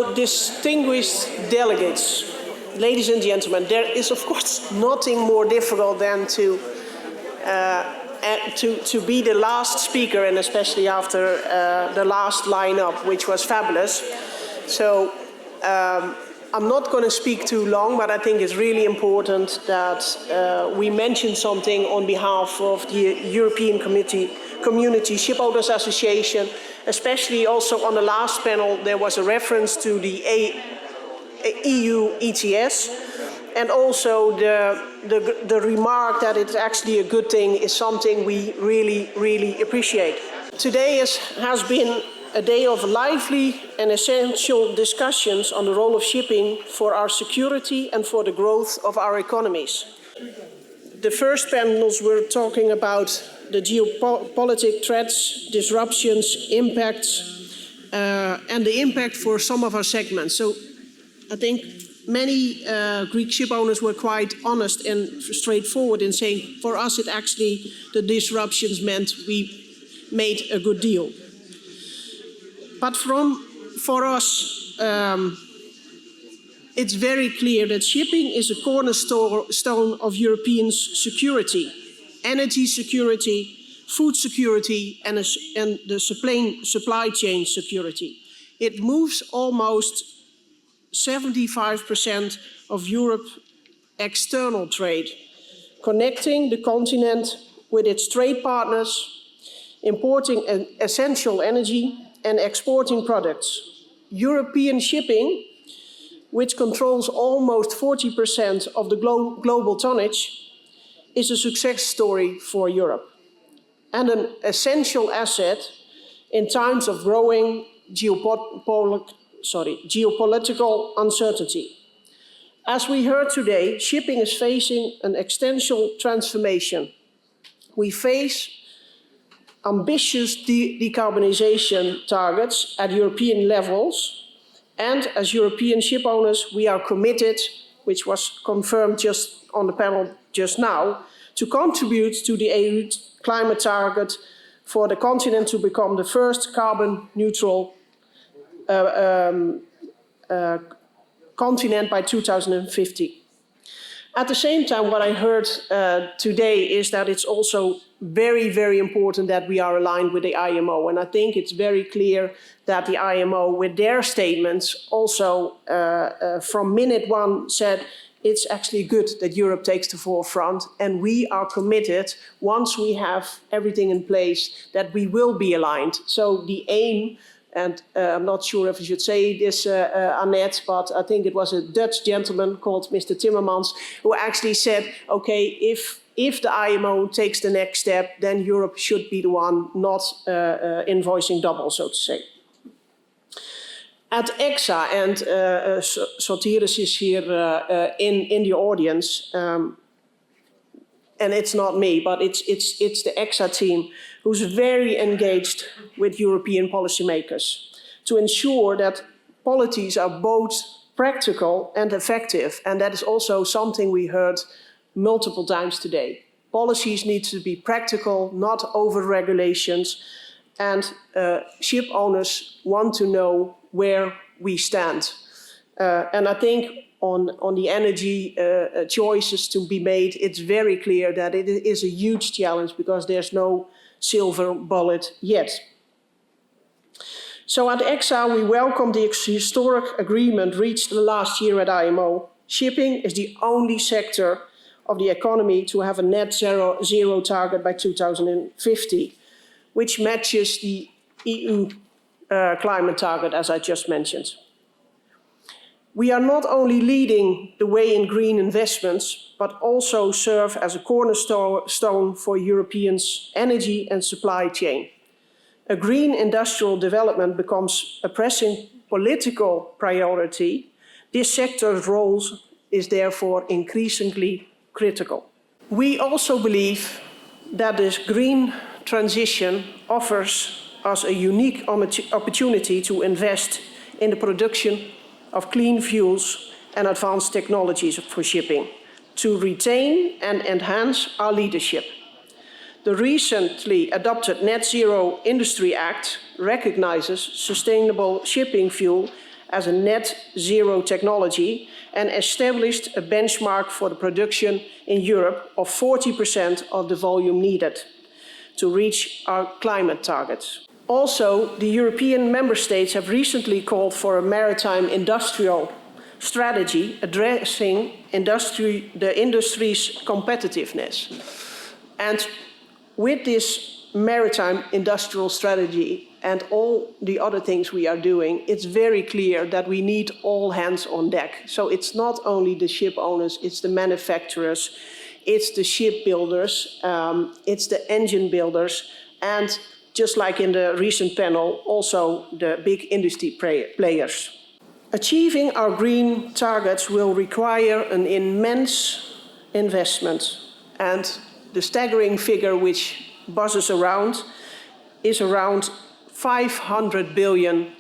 So, distinguished delegates, ladies and gentlemen, there is, of course, nothing more difficult than to be the last speaker, and especially after the last lineup, which was fabulous. So I'm not going to speak too long, but I think it's really important that we mention something on behalf of the European Community Shipowners Association, especially also on the last panel there was a reference to the EU ETS, and also the remark that it's actually a good thing is something we really appreciate. Today has been a day of lively and essential discussions on the role of shipping for our security and for the growth of our economies. The first panels were talking about the geopolitical threats, disruptions, impacts, and the impact for some of our segments. So I think many Greek ship owners were quite honest and straightforward in saying, for us, the disruptions meant we made a good deal. But for us, it's very clear that shipping is a cornerstone of European security, energy security, food security, and the supply chain security. It moves almost 75% of Europe's external trade, connecting the continent with its trade partners, importing essential energy, and exporting products. European shipping, which controls almost 40% of the global tonnage, is a success story for Europe and an essential asset in times of growing geopolitical uncertainty. As we heard today, shipping is facing an existential transformation. We face ambitious decarbonization targets at European levels, and as European ship owners, we are committed, which was confirmed just on the panel just now, to contribute to the EU climate target for the continent to become the first carbon neutral continent by 2050. At the same time, what I heard today is that it's also very important that we are aligned with the IMO. And I think it's very clear that the IMO, with their statements, also from minute one said it's actually good that Europe takes the forefront. And we are committed, once we have everything in place, that we will be aligned. So the aim, and I'm not sure if I should say this, Annette, but I think it was a Dutch gentleman called Mr. Timmermans who actually said, okay, if the IMO takes the next step, then Europe should be the one not invoicing double, so to say. At ECSA, and Sotiris is here in the audience, and it's not me, but it's the ECSA team who's very engaged with European policymakers to ensure that policies are both practical and effective. And that is also something we heard multiple times today. Policies need to be practical, not over-regulations, and ship owners want to know where we stand. And I think on the energy choices to be made, it's very clear that it is a huge challenge because there's no silver bullet yet. So at ECSA, we welcome the historic agreement reached last year at IMO. Shipping is the only sector of the economy to have a net zero target by 2050, which matches the EU climate target, as I just mentioned. We are not only leading the way in green investments, but also serve as a cornerstone for Europe's energy and supply chain. A green industrial development becomes a pressing political priority. This sector's role is therefore increasingly critical. We also believe that this green transition offers us a unique opportunity to invest in the production of clean fuels and advanced technologies for shipping, to retain and enhance our leadership. The recently adopted Net Zero Industry Act recognizes sustainable shipping fuel as a net zero technology and established a benchmark for the production in Europe of 40% of the volume needed to reach our climate targets. Also, the European member states have recently called for a maritime industrial strategy addressing the industry's competitiveness. And with this maritime industrial strategy and all the other things we are doing, it's very clear that we need all hands on deck. So it's not only the ship owners, it's the manufacturers, it's the shipbuilders, it's the engine builders, and just like in the recent panel, also the big industry players. Achieving our green targets will require an immense investment, and the staggering figure which buzzes around is around 500 billion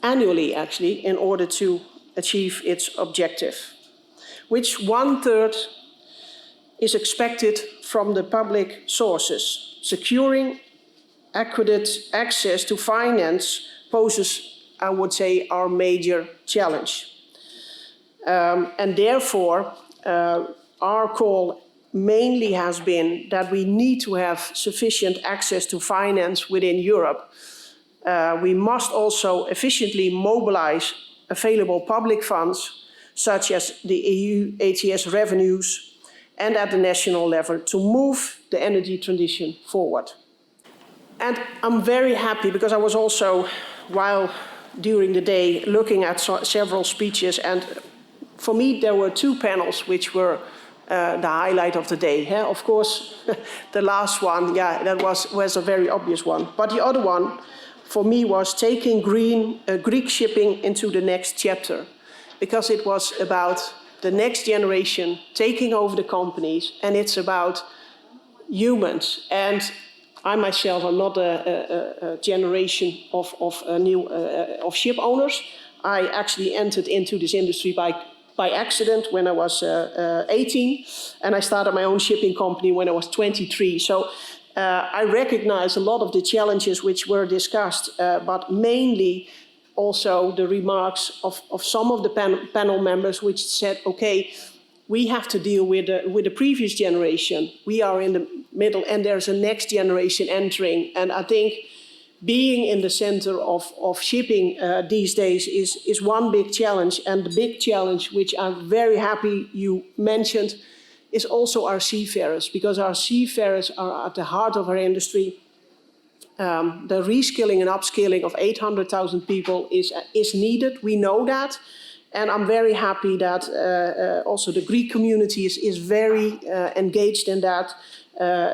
annually actually, in order to achieve its objective, which 1/3 is expected from the public sources. Securing adequate access to finance poses, I would say, our major challenge. And therefore, our call mainly has been that we need to have sufficient access to finance within Europe. We must also efficiently mobilize available public funds, such as the EU ETS revenues, and at the national level to move the energy transition forward. And I'm very happy because I was also, during the day, looking at several speeches, and for me there were two panels which were the highlight of the day. Of course, the last one, that was a very obvious one. But the other one, for me, was taking Greek shipping into the next chapter, because it was about the next generation taking over the companies, and it's about humans. And I myself am not a generation of ship owners. I actually entered into this industry by accident when I was 18, and I started my own shipping company when I was 23. So I recognize a lot of the challenges which were discussed, but mainly also the remarks of some of the panel members, which said, okay, we have to deal with the previous generation. We are in the middle, and there's a next generation entering. And I think being in the center of shipping these days is one big challenge. And the big challenge, which I'm very happy you mentioned, is also our seafarers, because our seafarers are at the heart of our industry. The reskilling and upskilling of 800,000 people is needed. We know that. And I'm very happy that also the Greek community is very engaged in that,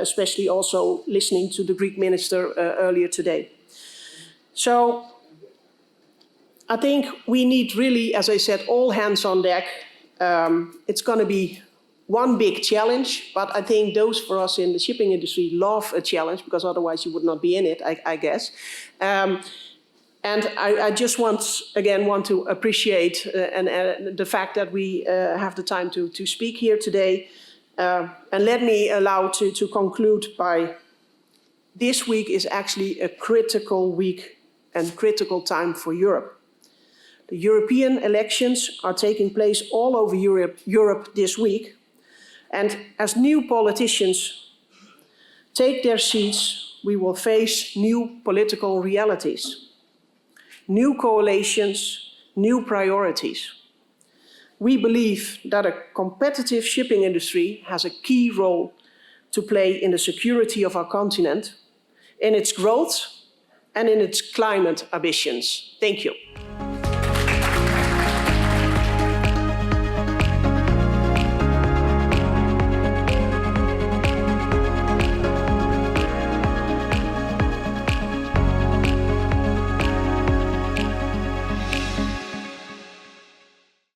especially also listening to the Greek minister earlier today. So I think we need really, as I said, all hands on deck. It's going to be one big challenge, but I think those for us in the shipping industry love a challenge, because otherwise you would not be in it, I guess. And I just want to appreciate the fact that we have the time to speak here today. And let me allow to conclude by, this week is actually a critical week and critical time for Europe. The European elections are taking place all over Europe this week. And as new politicians take their seats, we will face new political realities, new coalitions, new priorities. We believe that a competitive shipping industry has a key role to play in the security of our continent, in its growth, and in its climate ambitions. Thank you.